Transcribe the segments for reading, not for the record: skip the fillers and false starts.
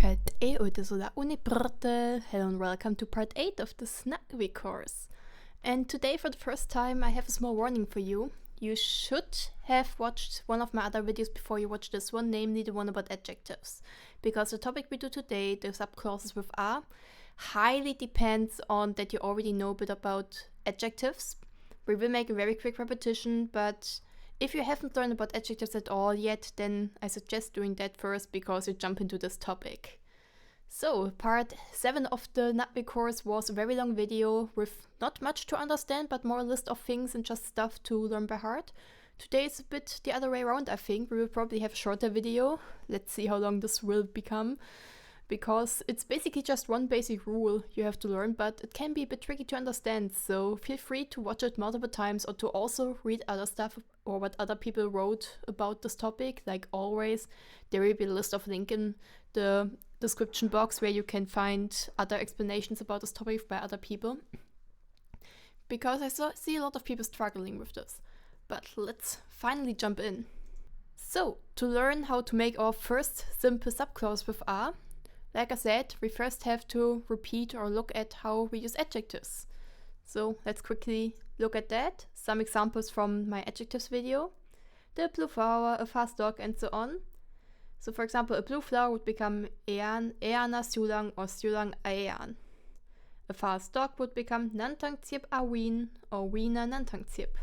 Hello and welcome to part 8 of the Tsyili course. And today, for the first time, I have a small warning for you. You should have watched one of my other videos before you watch this one, namely the one about adjectives. Because the topic we do today, the subclauses with are, highly depends on that you already know a bit about adjectives. We will make a very quick repetition, but if you haven't learned about adjectives at all yet, then I suggest doing that first because you jump into this topic. So, part 7 of the Tsyili course was a very long video with not much to understand, but more a list of things and just stuff to learn by heart. Today is a bit the other way around, I think. We will probably have a shorter video. Let's see how long this will become. Because it's basically just one basic rule you have to learn, but it can be a bit tricky to understand, so feel free to watch it multiple times or to also read other stuff or what other people wrote about this topic. Like always, there will be a list of links in the description box where you can find other explanations about this topic by other people. Because I see a lot of people struggling with this. But let's finally jump in. So, to learn how to make our first simple subclause with are, like I said, we first have to repeat or look at how we use adjectives. So let's quickly look at that. Some examples from my adjectives video. The blue flower, a fast dog, and so on. So for example, a blue flower would become ean, eana siulang, or siulang aean. A fast dog would become nantang tsiep awin, or wina nantang tsiep.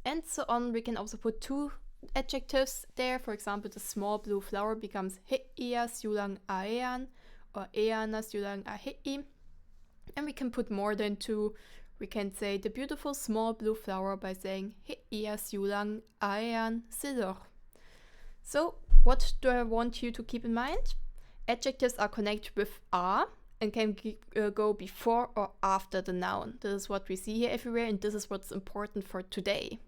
And so on. We can also put two adjectives there. For example, the small blue flower becomes heia siulang aean or eana siulang ahei. And we can put more than two. We can say the beautiful small blue flower by saying heia siulang aean silor. So what do I want you to keep in mind? Adjectives are connected with are and can go before or after the noun. This is what we see here everywhere, and this is what's important for today.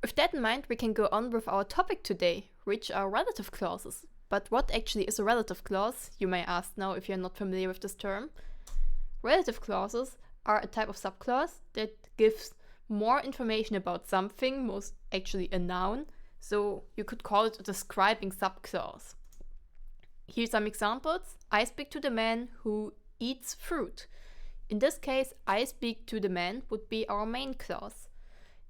With that in mind, we can go on with our topic today, which are relative clauses. But what actually is a relative clause, you may ask now if you're not familiar with this term. Relative clauses are a type of subclause that gives more information about something, most actually a noun, so you could call it a describing subclause. Here's some examples. I speak to the man who eats fruit. In this case, I speak to the man would be our main clause.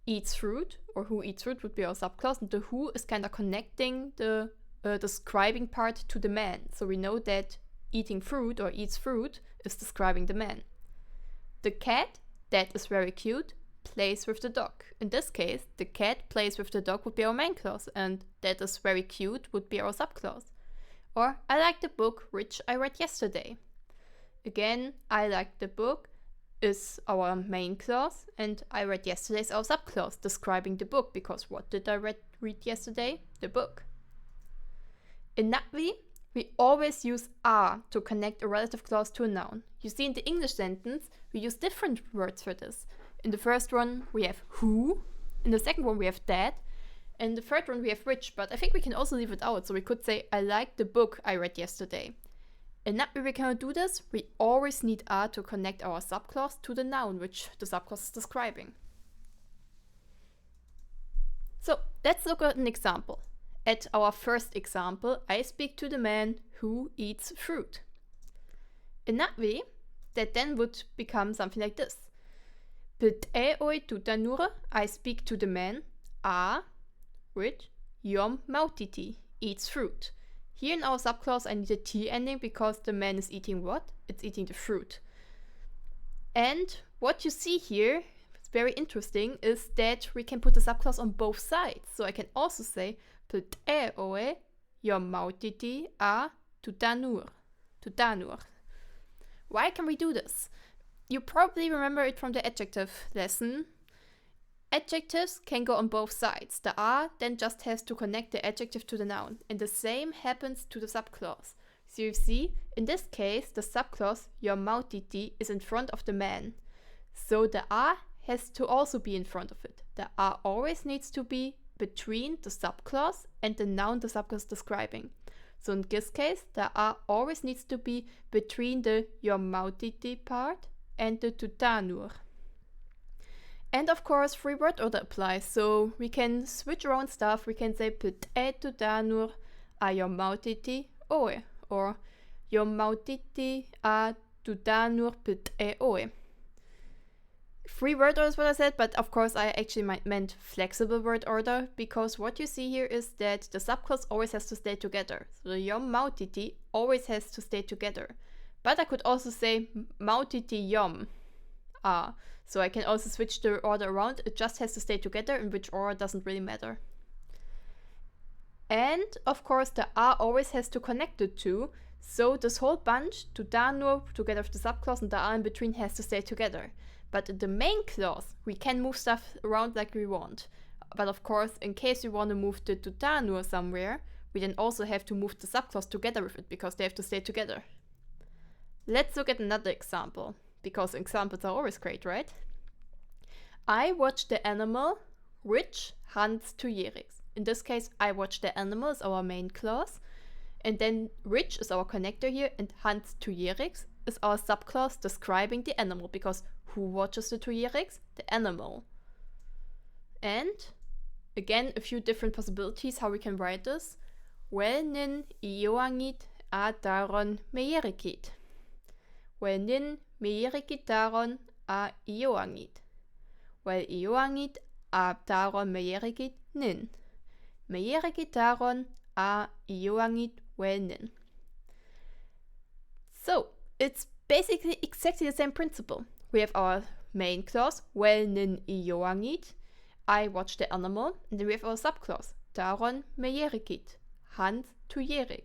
Eats fruit, or who eats fruit, would be our subclause, and the who is kind of connecting the describing part to the man. So we know that eating fruit or eats fruit is describing the man. The cat, that is very cute, plays with the dog. In this case, the cat plays with the dog would be our main clause, and that is very cute would be our subclause. Or I like the book which I read yesterday. Again, I like the book is our main clause, and I read yesterday is our subclause describing the book, because what did I read yesterday? The book. In Tsyili, we always use are to connect a relative clause to a noun. You see, in the English sentence, we use different words for this. In the first one, we have who. In the second one, we have that. And in the third one, we have which. But I think we can also leave it out. So we could say, I like the book I read yesterday. In Tsyili, we cannot do this. We always need are to connect our subclause to the noun, which the subclause is describing. So let's look at an example. At our first example, I speak to the man who eats fruit. In Tsyili, that then would become something like this. Pit e oi tutanura, I speak to the man, a, which, yom mautiti, eats fruit. Here in our subclause, I need a T ending because the man is eating what? It's eating the fruit. And what you see here, it's very interesting, is that we can put the subclause on both sides. So I can also say, put e oe, yom mautiti a tutanur. Tutanur. Why can we do this? You probably remember it from the adjective lesson. Adjectives can go on both sides. The are then just has to connect the adjective to the noun. And the same happens to the subclause. So you see, in this case, the subclause, your mautiti, is in front of the man. So the are has to also be in front of it. The are always needs to be between the subclause and the noun the subclause is describing. So in this case, the are always needs to be between the your mautiti part and the tutanur. And of course, free word order applies, so we can switch around stuff. We can say put e tutanur a your mautiti oe, or jo mautiti a tutanur pit e oe. 3 word order is what I said, but of course I actually meant flexible word order, because what you see here is that the subclause always has to stay together. So the yom mautiti always has to stay together. But I could also say mautiti yom a. So I can also switch the order around. It just has to stay together, in which order doesn't really matter. And of course the a always has to connect the two. So this whole bunch, tutanur together with the subclause and the a in between, has to stay together. But in the main clause, we can move stuff around like we want. But of course, in case we want to move the tutanur somewhere, we then also have to move the subclause together with it, because they have to stay together. Let's look at another example, because examples are always great, right? I watched the animal which hunts Tsyili. In this case, I watched the animal is our main clause, and then which is our connector here, and hunts Tsyili is our subclause describing the animal, because who watches the Tsyili? The animal. And again, a few different possibilities how we can write this. Well nin ioangit a daron meyerikit. Well nin meyerikit daron a ioangit. Well ioangit a daron meyerikit nin. Meyerikit daron a ioangit well nin. So it's basically exactly the same principle. We have our main clause, well nin ioangit, I watch the animal, and then we have our subclause, daron meyerikit, hunt Tsyili.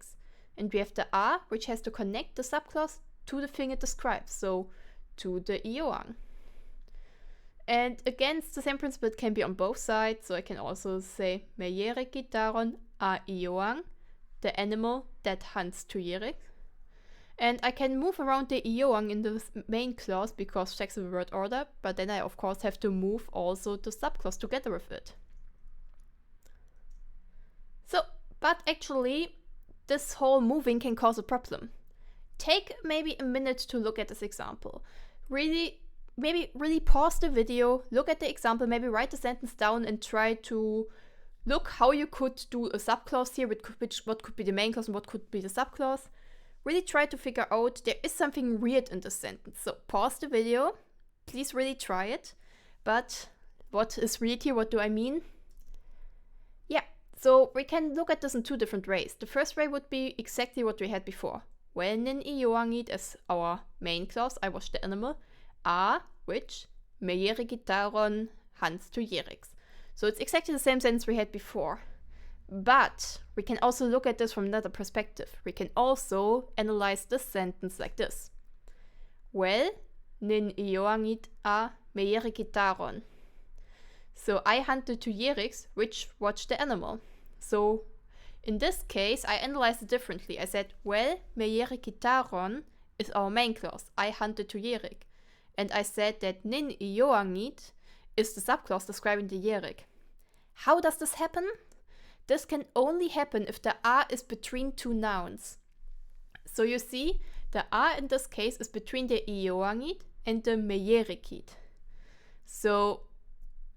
And we have the a, which has to connect the subclause to the thing it describes, so to the ioang. And again, it's the same principle, it can be on both sides, so I can also say meyerikit daron a ioang, the animal that hunts Tsyili. And I can move around the ioang in the main clause because flexible word order, but then I of course have to move also the subclause together with it. So, but actually, this whole moving can cause a problem. Take maybe a minute to look at this example. Maybe really pause the video, look at the example, maybe write the sentence down and try to look how you could do a subclause here, what could be the main clause and what could be the subclause. Really try to figure out there is something weird in this sentence. So pause the video, please really try it. But what is weird here? What do I mean? Yeah, so we can look at this in 2 different ways. The first way would be exactly what we had before. Well nin ioangit as our main clause, I watch the animal. A, which meyerikit daron hunts Tsyili. So it's exactly the same sentence we had before. But we can also look at this from another perspective. We can also analyze this sentence like this. Well nin ioangit a meyerikit daron. So I hunted Tsyili, which watched the animal. So in this case, I analyzed it differently. I said, well, meyerikit daron is our main clause. I hunted Tsyili. And I said that nin ioangit is the subclause describing the Tsyili. How does this happen? This can only happen if the a is between 2 nouns. So you see, the a in this case is between the ioangit and the meyerikit. So,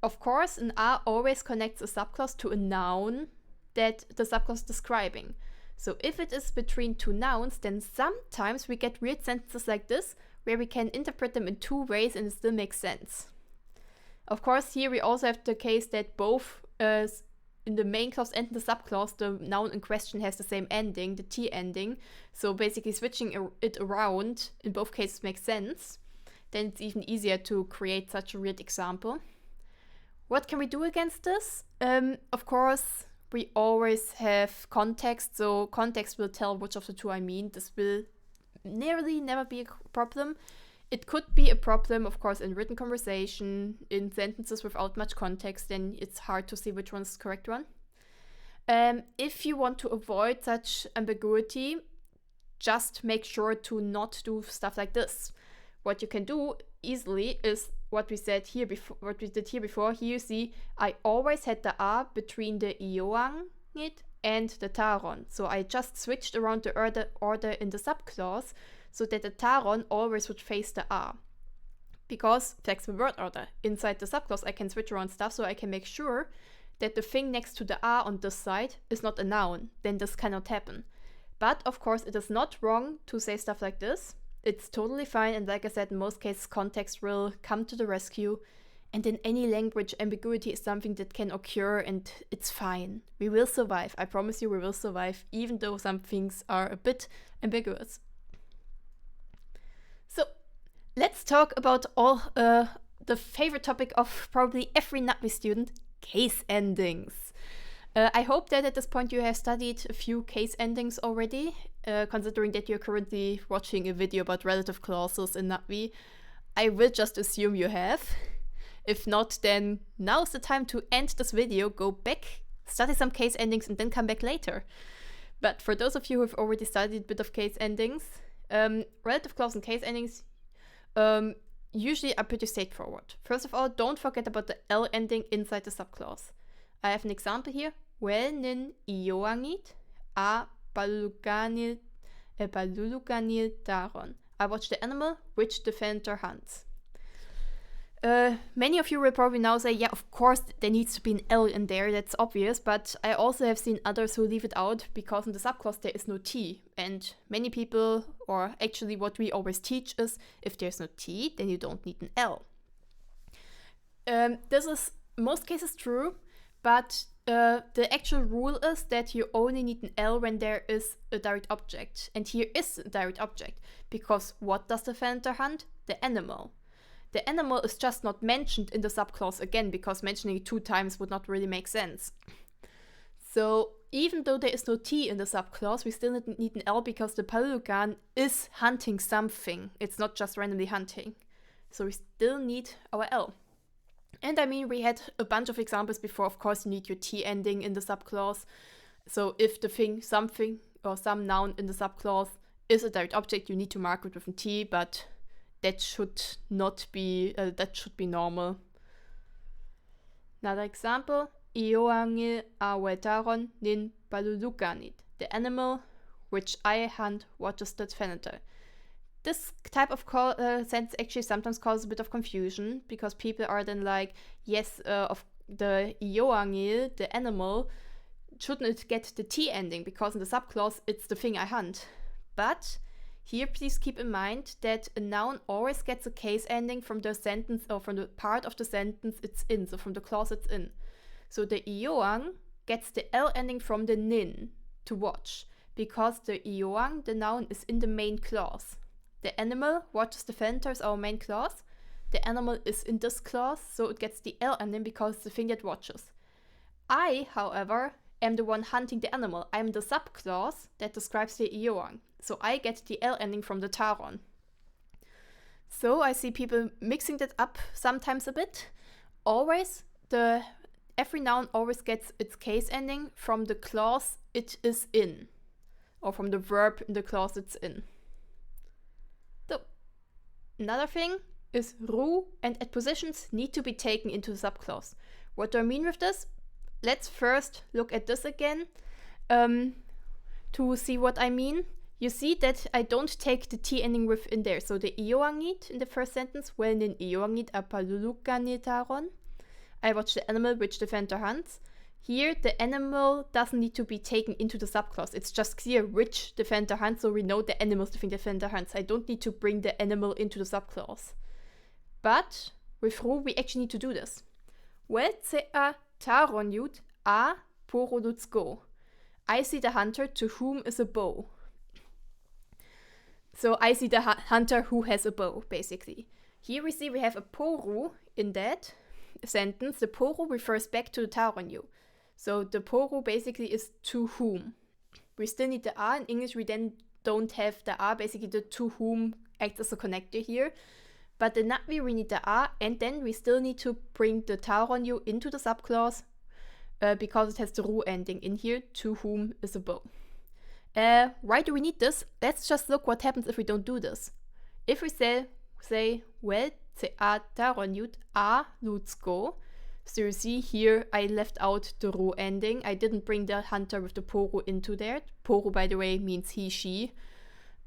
of course, an a always connects a subclause to a noun that the subclause is describing. So if it is between 2 nouns, then sometimes we get weird sentences like this, where we can interpret them in 2 ways and it still makes sense. Of course, here we also have the case that both in the main clause and the subclause, the noun in question has the same ending, the T ending. So basically switching it around in both cases makes sense. Then it's even easier to create such a weird example. What can we do against this? Of course, we always have context. So context will tell which of the 2 I mean. This will nearly never be a problem. It could be a problem, of course, in written conversation, in sentences without much context, then it's hard to see which one is the correct one. If you want to avoid such ambiguity, just make sure to not do stuff like this. What you can do easily is what we said here before. What we did here before. Here you see, I always had the a between the ioangit and the daron. So I just switched around the order in the subclause, so that the daron always would face the a. Because flexible word order, inside the subclause I can switch around stuff, so I can make sure that the thing next to the a on this side is not a noun. Then this cannot happen. But of course, it is not wrong to say stuff like this. It's totally fine, and like I said, in most cases, context will come to the rescue. And in any language, ambiguity is something that can occur, and it's fine. We will survive. I promise you, we will survive, even though some things are a bit ambiguous. So, let's talk about all the favorite topic of probably every NatWi student, case endings. I hope that at this point you have studied a few case endings already, considering that you're currently watching a video about relative clauses in NatWi. I will just assume you have. If not, then now's the time to end this video, go back, study some case endings, and then come back later. But for those of you who have already studied a bit of case endings, relative clause and case endings usually are pretty straightforward. First of all, don't forget about the L ending inside the subclause. I have an example here. Wel nin ioangit a baluluganil daron. I watch the animal which the fenter hunts. Many of you will probably now say, yeah, of course there needs to be an L in there, that's obvious, but I also have seen others who leave it out because in the subclause there is no T. And many people, or actually what we always teach is, if there's no T, then you don't need an L. This is most cases true, but the actual rule is that you only need an L when there is a direct object. And here is a direct object, because what does the fenter hunt? The animal. The animal is just not mentioned in the subclause again, because mentioning it 2 times would not really make sense. So even though there is no T in the subclause, we still need an L because the palulugan is hunting something. It's not just randomly hunting. So we still need our L. And I mean, we had a bunch of examples before. Of course, you need your T ending in the subclause. So if the thing, something, or some noun in the subclause is a direct object, you need to mark it with a T, but that should not be, that should be normal. Another example, Ioangil awetaron nin paluluganit. The animal which I hunt watches the fenter. This type of sentence actually sometimes causes a bit of confusion, because people are then like, yes, of the Ioangil, the animal, shouldn't it get the T ending, because in the subclause it's the thing I hunt. But here, please keep in mind that a noun always gets a case ending from the sentence, or from the part of the sentence it's in, so from the clause it's in. So the ioang gets the L ending from the nin, to watch, because the ioang, the noun, is in the main clause. The animal watches the fenter is our main clause. The animal is in this clause, so it gets the L ending because it's the thing that watches. I, however, am the one hunting the animal. I'm the subclause that describes the ioang. So I get the L ending from the taron. So I see people mixing that up sometimes a bit. Every noun always gets its case ending from the clause it is in, or from the verb in the clause it's in. So another thing is ru and adpositions need to be taken into the subclause. What do I mean with this? Let's first look at this again to see what I mean. You see that I don't take the T ending within there. So the ioangit in the first sentence, well nin ioangit a paluluganitaron. I watch the animal which the fenter hunts. Here, the animal doesn't need to be taken into the subclause. It's just clear which the fenter hunts, so we know the animal is the thing the fenter hunts. I don't need to bring the animal into the subclause. But with ru, we actually need to do this. Well tsea taron yut a porolutsko. I see the hunter to whom is a bow. So I see the hunter who has a bow, basically. Here we see we have a poru in that sentence. The poru refers back to the taronyu. So the poru basically is to whom. We still need the a. In English, we then don't have the a. Basically, the to whom acts as a connector here. But in NatWi, we need the a, and then we still need to bring the taronyu into the subclause because it has the ru ending in here, to whom is a bow. Why do we need this? Let's just look what happens if we don't do this. If we say well, tsea taron yut a lutsko. So you see here I left out the ru ending. I didn't bring the hunter with the poru into there. Poru, by the way, means he, she,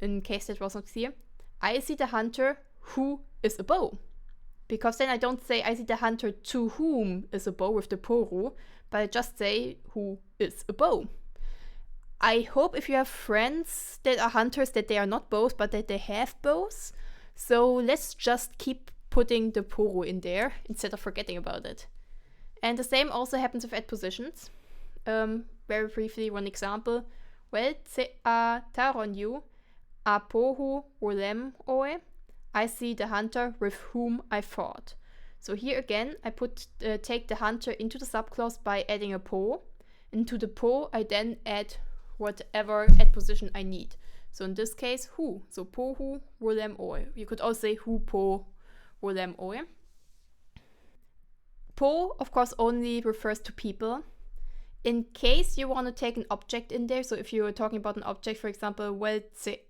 in case that wasn't clear. I see the hunter who is a bow. Because then I don't say I see the hunter to whom is a bow with the poru, but I just say who is a bow. I hope if you have friends that are hunters that they are not both, but that they have both. So let's just keep putting the poru in there instead of forgetting about it. And the same also happens with adpositions. Very briefly, one example. Well, tse a taron you, a pohu ulem oe. I see the hunter with whom I fought. So here again, I take the hunter into the subclause by adding a po. Into the po, I then add whatever adposition I need. So in this case, who. So pohu ulem oe. You could also say who po ulem oe. Po, of course, only refers to people. In case you want to take an object in there, so if you're talking about an object, for example, well,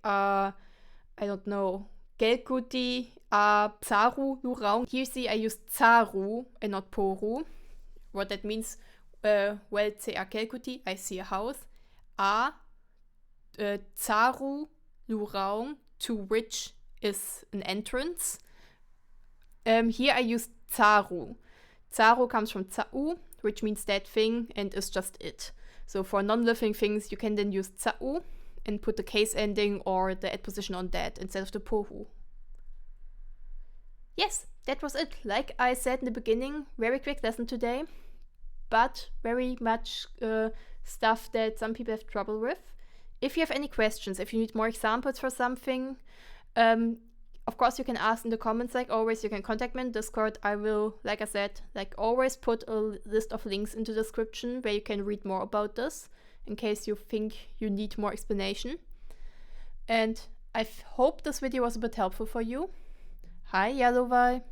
I don't know, gelkuti, psaru, luraung. Here see I use tsaru and not poru. What that means, well, kelkuti, I see a house. Tsaru, luraung, to which is an entrance. Here I use tsaru. Tsaru comes from tsa'u, which means that thing and is just it. So for non-living things, you can then use tsa'u and put the case ending or the adposition on that instead of the pohu. Yes, that was it. Like I said in the beginning, very quick lesson today, but very much stuff that some people have trouble with. If you have any questions, if you need more examples for something, of course, you can ask in the comments, like always. You can contact me in Discord. I will, like I said, like always put a list of links into the description where you can read more about this in case you think you need more explanation. And I hope this video was a bit helpful for you. Hi, Yellow.